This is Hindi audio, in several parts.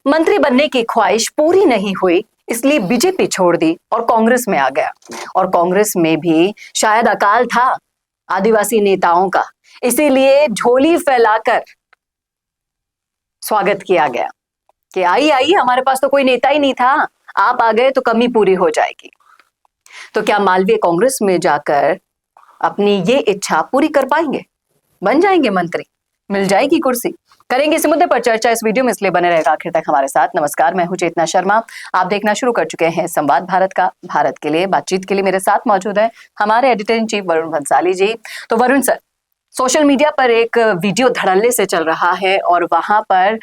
मंत्री बनने की ख्वाहिश पूरी नहीं हुई, इसलिए बीजेपी छोड़ दी और कांग्रेस में आ गया। और कांग्रेस में भी शायद अकाल था आदिवासी नेताओं का, इसीलिए झोली फैलाकर स्वागत किया गया कि आइए आइए, हमारे पास तो कोई नेता ही नहीं था, आप आ गए तो कमी पूरी हो जाएगी। तो क्या मालवीय कांग्रेस में जाकर अपनी ये इच्छा पूरी कर पाएंगे? बन जाएंगे मंत्री? मिल जाएगी कुर्सी? करेंगे इस मुद्दे पर चर्चा इस वीडियो में, इसलिए बने रहेगा आखिर तक हमारे साथ। नमस्कार, मैं हूं चेतना शर्मा। आप देखना शुरू कर चुके हैं संवाद भारत का। भारत के लिए बातचीत के लिए मेरे साथ मौजूद है हमारे editor in chief Varun Bhansali ji. तो वरुण सर, सोशल मीडिया पर एक वीडियो धड़ल्ले से चल रहा है और वहां पर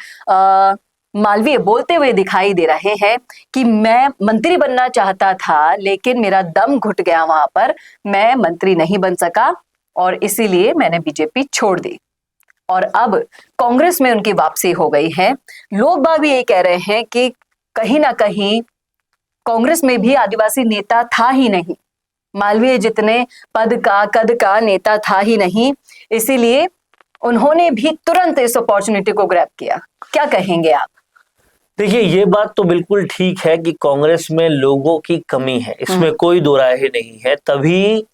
मालवीय बोलते हुए दिखाई दे रहे हैं कि मैं मंत्री बनना चाहता था, लेकिन मेरा दम घुट गया वहां पर, मैं मंत्री नहीं बन सका और इसीलिए मैंने बीजेपी छोड़ दी और अब कांग्रेस में उनकी वापसी हो गई है। लोग बाग भी ये कह रहे हैं कि कहीं ना कहीं कांग्रेस में भी आदिवासी नेता था ही नहीं, मालवीय जितने पद का कद का नेता था ही नहीं, इसीलिए उन्होंने भी तुरंत इस अपॉर्चुनिटी को ग्रैब किया। क्या कहेंगे आप? देखिए, ये बात तो बिल्कुल ठीक है कि कांग्रेस में लोगों की कमी है, इसमें कोई दो राय नहीं है। तभी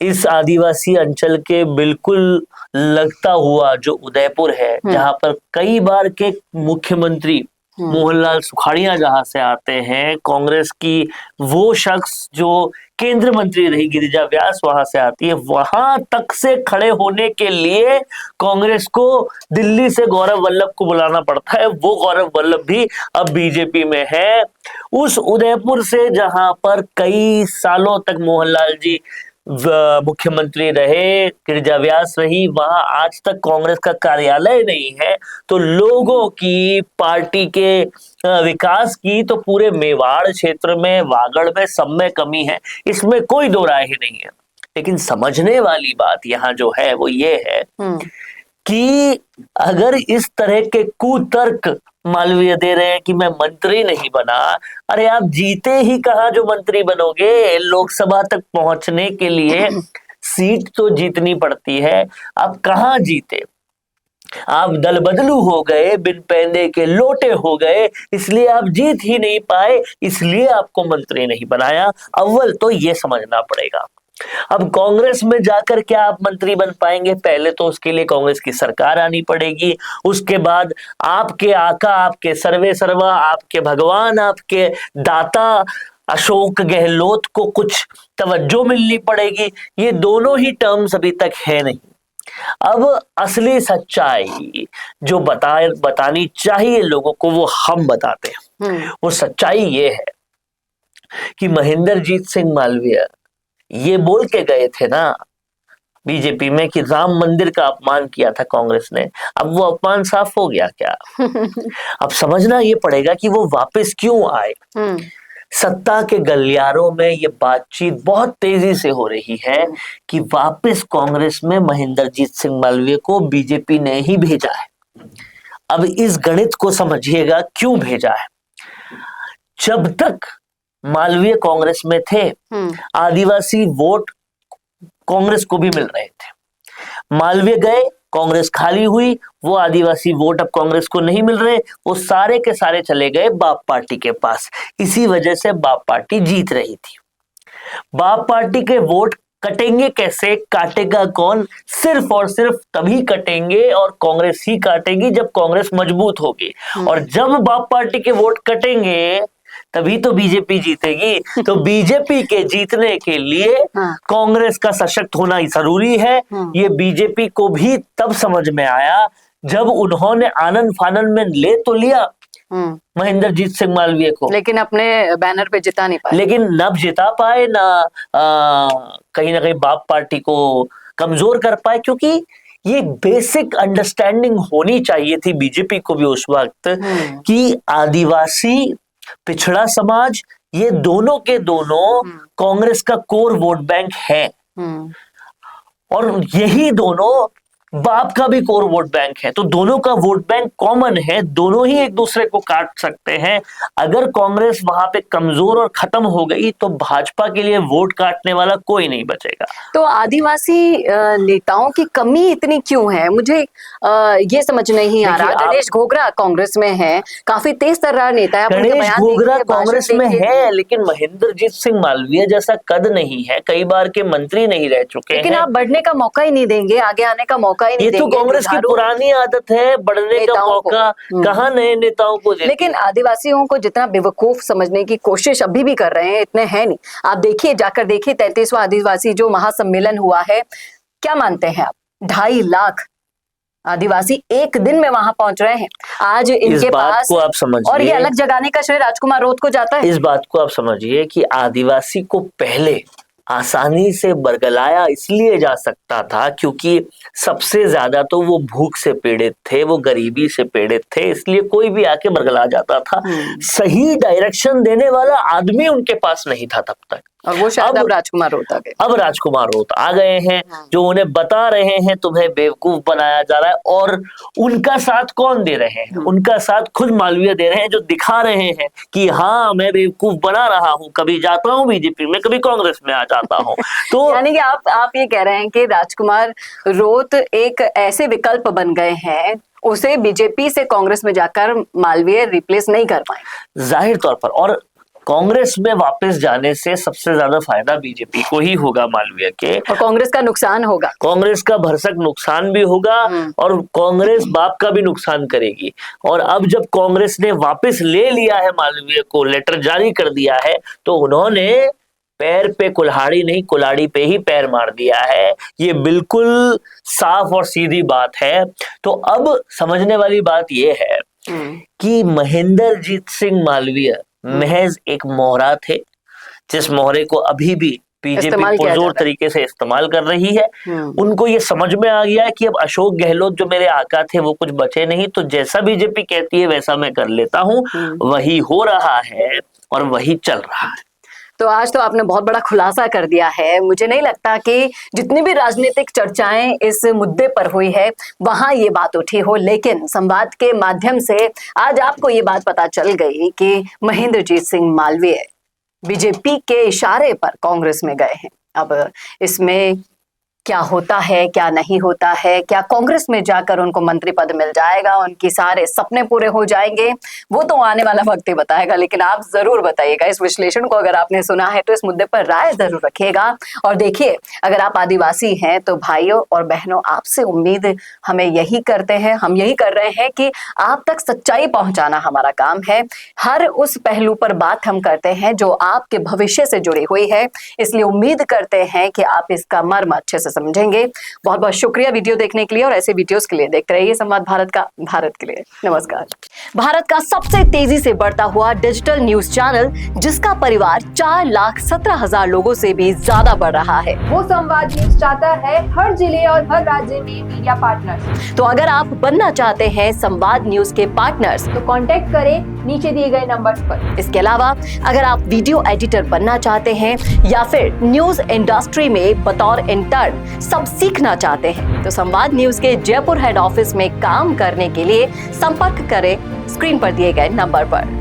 इस आदिवासी अंचल के बिल्कुल लगता हुआ जो उदयपुर है, जहां पर कई बार के मुख्यमंत्री मोहनलाल सुखाड़िया जहां से आते हैं, कांग्रेस की वो शख्स जो केंद्र मंत्री रही गिरिजा व्यास वहां से आती है, वहां तक से खड़े होने के लिए कांग्रेस को दिल्ली से गौरव वल्लभ को बुलाना पड़ता है। वो गौरव वल्लभ भी अब बीजेपी में है। उस उदयपुर से जहां पर कई सालों तक मोहनलाल जी मुख्यमंत्री रहे, गिरिजा व्यास रही, वहां आज तक कांग्रेस का कार्यालय नहीं है। तो लोगों की, पार्टी के विकास की तो पूरे मेवाड़ क्षेत्र में, वागड़ में, सब में कमी है, इसमें कोई दो राय ही नहीं है। लेकिन समझने वाली बात यहाँ जो है वो ये है कि अगर इस तरह के कुतर्क मालवीय दे रहे हैं कि मैं मंत्री नहीं बना, अरे आप जीते ही कहाँ जो मंत्री बनोगे? लोकसभा तक पहुंचने के लिए सीट तो जीतनी पड़ती है, आप कहाँ जीते? आप दल बदलू हो गए, बिन पैंदे के लोटे हो गए, इसलिए आप जीत ही नहीं पाए, इसलिए आपको मंत्री नहीं बनाया। अव्वल तो ये समझना पड़ेगा। अब कांग्रेस में जाकर क्या आप मंत्री बन पाएंगे? पहले तो उसके लिए कांग्रेस की सरकार आनी पड़ेगी, उसके बाद आपके आका, आपके सर्वे सर्वा, आपके भगवान, आपके दाता अशोक गहलोत को कुछ तवज्जो मिलनी पड़ेगी। ये दोनों ही टर्म्स अभी तक है नहीं। अब असली सच्चाई जो बतानी चाहिए लोगों को, वो हम बताते हैं। वो सच्चाई ये है कि महेंद्रजीत सिंह मालवीय ये बोल के गए थे ना बीजेपी में कि राम मंदिर का अपमान किया था कांग्रेस ने। अब वो अपमान साफ हो गया क्या? अब समझना ये पड़ेगा कि वो वापस क्यों आए। सत्ता के गलियारों में ये बातचीत बहुत तेजी से हो रही है कि वापस कांग्रेस में महेंद्रजीत सिंह मालवीय को बीजेपी ने ही भेजा है। अब इस गणित को समझिएगा क्यों भेजा है। जब तक मालवीय कांग्रेस में थे, आदिवासी वोट कांग्रेस को भी मिल रहे थे। मालवीय गए, कांग्रेस खाली हुई, वो आदिवासी वोट अब कांग्रेस को नहीं मिल रहे, वो सारे के सारे चले गए बाप पार्टी के पास। इसी वजह से बाप पार्टी जीत रही थी। बाप पार्टी के वोट कटेंगे कैसे? काटेगा कौन? सिर्फ और सिर्फ तभी कटेंगे और कांग्रेस ही काटेगी जब कांग्रेस मजबूत होगी। और जब बाप पार्टी के वोट कटेंगे तभी तो बीजेपी जीतेगी। तो बीजेपी के जीतने के लिए कांग्रेस का सशक्त होना ही जरूरी है। ये बीजेपी को भी तब समझ में आया जब उन्होंने आनन फानन में ले तो लिया महेंद्रजीत सिंह मालवीय को, लेकिन अपने बैनर पे जिता नहीं पाए। लेकिन न जिता पाए, कहीं ना कहीं बाप पार्टी को कमजोर कर पाए। क्योंकि ये बेसिक अंडरस्टैंडिंग होनी चाहिए थी बीजेपी को भी उस वक्त कि आदिवासी, पिछड़ा समाज, ये दोनों के दोनों कांग्रेस का कोर वोट बैंक है और यही दोनों बाप का भी कोर वोट बैंक है, तो दोनों का वोट बैंक कॉमन है, दोनों ही एक दूसरे को काट सकते हैं। अगर कांग्रेस वहां पे कमजोर और खत्म हो गई तो भाजपा के लिए वोट काटने वाला कोई नहीं बचेगा। तो आदिवासी नेताओं की कमी इतनी क्यों है, मुझे ये समझ नहीं आ रहा। गणेश घोगरा कांग्रेस में है, काफी तेज तर्रार नेता है। गणेश घोगरा कांग्रेस में है, लेकिन महेंद्रजीत सिंह मालवीय जैसा कद नहीं है, कई बार के मंत्री नहीं रह चुके हैं। लेकिन आप बढ़ने का मौका ही नहीं देंगे, आगे आने का मौका ही नहीं ये देंगे। तो कांग्रेस की पुरानी आदत है, बढ़ने का मौका कहाँ नए नेताओं को देते। लेकिन आदिवासियों को जितना बेवकूफ समझने की कोशिश अभी भी कर रहे हैं, इतने हैं नहीं। आप देखिए, जाकर देखिए 33वां आदिवासी जो महासम्मेलन हुआ है, क्या मानते हैं आप, 2.5 लाख आदिवासी एक दिन में वहां पहुंच रहे हैं। आज इनके पास को आप समझिए, और ये अलग जगाने का श्रेय राजकुमार रोत को जाता है। इस बात को आप समझिए कि आदिवासी को पहले आसानी से बरगलाया इसलिए जा सकता था क्योंकि सबसे ज्यादा तो वो भूख से पीड़ित थे, वो गरीबी से पीड़ित थे, इसलिए कोई भी आके बरगला जाता था। सही डायरेक्शन देने वाला आदमी उनके पास नहीं था तब तक, और वो शायद अब राजकुमार रोत आ गए। अब राजकुमार रोत आ गए हैं, जो उन्हें बता रहे हैं तुम्हें बेवकूफ बनाया जा रहा है। और उनका साथ कौन दे रहे हैं? उनका साथ खुद मालवीय दे रहे हैं, जो दिखा रहे हैं कि हाँ मैं बेवकूफ बना रहा हूँ, कभी जाता हूँ बीजेपी में, कभी कांग्रेस में आ जाता हूँ। तो यानी कि आप ये कह रहे हैं कि राजकुमार रोत एक ऐसे विकल्प बन गए हैं, उसे बीजेपी से कांग्रेस में जाकर मालवीय रिप्लेस नहीं कर पाए जाहिर तौर पर। और कांग्रेस में वापस जाने से सबसे ज्यादा फायदा बीजेपी को ही होगा मालवीय के, और कांग्रेस का नुकसान होगा, कांग्रेस का भरसक नुकसान भी होगा और कांग्रेस बाप का भी नुकसान करेगी। और अब जब कांग्रेस ने वापस ले लिया है मालवीय को, लेटर जारी कर दिया है, तो उन्होंने पैर पे कुल्हाड़ी नहीं कुल्हाड़ी पे ही पैर मार दिया है। ये बिल्कुल साफ और सीधी बात है। तो अब समझने वाली बात यह है कि महेंद्रजीत सिंह मालवीय महज एक मोहरा थे, जिस मोहरे को अभी भी बीजेपी पुरजोर तरीके से इस्तेमाल कर रही है। उनको ये समझ में आ गया है कि अब अशोक गहलोत जो मेरे आका थे वो कुछ बचे नहीं, तो जैसा बीजेपी कहती है वैसा मैं कर लेता हूं। वही हो रहा है और वही चल रहा है। तो आज तो आपने बहुत बड़ा खुलासा कर दिया है। मुझे नहीं लगता कि जितनी भी राजनीतिक चर्चाएं इस मुद्दे पर हुई है वहां ये बात उठी हो, लेकिन संवाद के माध्यम से आज आपको ये बात पता चल गई कि महेंद्रजीत सिंह मालवीय बीजेपी के इशारे पर कांग्रेस में गए हैं। अब इसमें क्या होता है क्या नहीं होता है, क्या कांग्रेस में जाकर उनको मंत्री पद मिल जाएगा, उनकी सारे सपने पूरे हो जाएंगे, वो तो आने वाला वक्त ही बताएगा। लेकिन आप जरूर बताइएगा इस विश्लेषण को, अगर आपने सुना है तो इस मुद्दे पर राय जरूर रखिएगा। और देखिए, अगर आप आदिवासी हैं तो भाइयों और बहनों, आपसे उम्मीद हमें यही करते हैं, हम यही कर रहे हैं कि आप तक सच्चाई पहुंचाना हमारा काम है। हर उस पहलू पर बात हम करते हैं जो आपके भविष्य से जुड़ी हुई है, इसलिए उम्मीद करते हैं कि आप इसका मर्म अच्छे से समझेंगे। बहुत बहुत शुक्रिया वीडियो देखने के लिए, और ऐसे वीडियोस के लिए देखते रहिए संवाद भारत का, भारत के लिए नमस्कार। भारत का सबसे तेजी से बढ़ता हुआ डिजिटल न्यूज चैनल, जिसका परिवार 4,17,000 लोगों से भी ज्यादा बढ़ रहा है, वो संवाद न्यूज चाहता है हर जिले और हर राज्य में मीडिया पार्टनर्स। तो अगर आप बनना चाहते हैं संवाद न्यूज के पार्टनर्स, तो कांटेक्ट करें नीचे दिए गए नंबर्स पर। इसके अलावा अगर आप वीडियो एडिटर बनना चाहते हैं या फिर न्यूज इंडस्ट्री में बतौर इंटर्न सब सीखना चाहते हैं, तो संवाद न्यूज के जयपुर हेड ऑफिस में काम करने के लिए संपर्क करें स्क्रीन पर दिए गए नंबर पर।